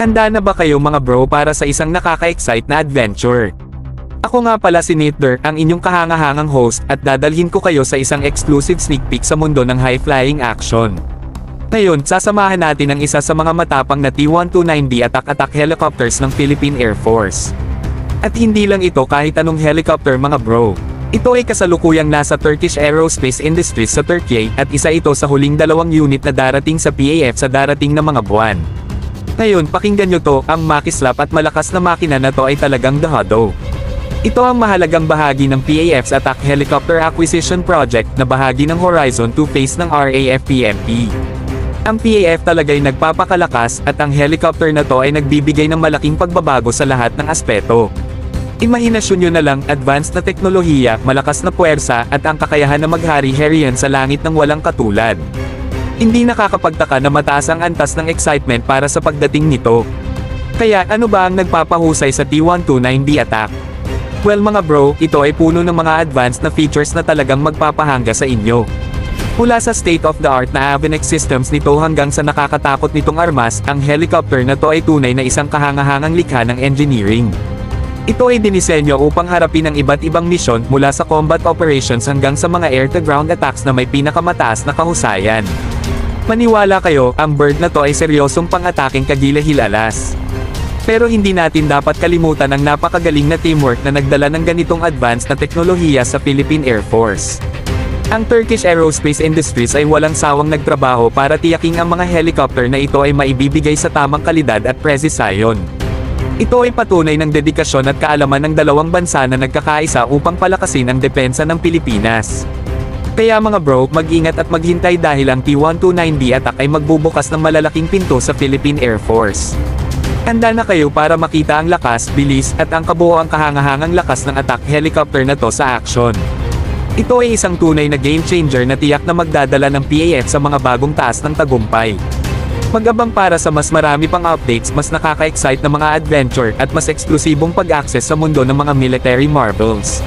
Handa na ba kayo mga bro para sa isang nakaka-excite na adventure? Ako nga pala si Nitder, ang inyong kahangahangang host, at dadalhin ko kayo sa isang exclusive sneak peek sa mundo ng high-flying action. Ngayon, sasamahan natin ang isa sa mga matapang na T-129B attack helicopters ng Philippine Air Force. At hindi lang ito kahit anong helicopter mga bro. Ito ay kasalukuyang nasa Turkish Aerospace Industries sa Turkey, at isa ito sa huling 2 unit na darating sa PAF sa darating na mga buwan. Ngayon, pakinggan nyo to, ang makislap at malakas na makina na to ay talagang dahado. Ito ang mahalagang bahagi ng PAF's Attack Helicopter Acquisition Project na bahagi ng Horizon 2 phase ng RAF-PMP. Ang PAF talaga'y nagpapakalakas, at ang helicopter na to ay nagbibigay ng malaking pagbabago sa lahat ng aspeto. Imahinasyon nyo na lang, advanced na teknolohiya, malakas na puwersa, at ang kakayahan na maghari-harian sa langit ng walang katulad. Hindi nakakapagtaka na mataas ang antas ng excitement para sa pagdating nito. Kaya ano ba ang nagpapahusay sa T-129B attack? Well mga bro, ito ay puno ng mga advanced na features na talagang magpapahanga sa inyo. Mula sa state-of-the-art na avionics systems nito hanggang sa nakakatakot nitong armas, ang helicopter na to ay tunay na isang kahangahangang likha ng engineering. Ito ay dinisenyo upang harapin ang iba't ibang misyon mula sa combat operations hanggang sa mga air-to-ground attacks na may pinakamataas na kahusayan. Maniwala kayo, ang bird na to ay seryosong pang-ataking kagila-hilalas. Pero hindi natin dapat kalimutan ang napakagaling na teamwork na nagdala ng ganitong advanced na teknolohiya sa Philippine Air Force. Ang Turkish Aerospace Industries ay walang sawang nagtrabaho para tiyaking ang mga helicopter na ito ay maibibigay sa tamang kalidad at presisyon. Ito ay patunay ng dedikasyon at kaalaman ng dalawang bansa na nagkakaisa upang palakasin ang depensa ng Pilipinas. Kaya mga bro, mag-ingat at maghintay dahil ang T-129B attack ay magbubukas ng malalaking pinto sa Philippine Air Force. Handa na kayo para makita ang lakas, bilis, at ang kabuoang kahangahangang lakas ng attack helicopter na to sa action. Ito ay isang tunay na game changer na tiyak na magdadala ng PAF sa mga bagong taas ng tagumpay. Mag-abang para sa mas marami pang updates, mas nakaka-excite na mga adventure, at mas eksklusibong pag-access sa mundo ng mga military marvels.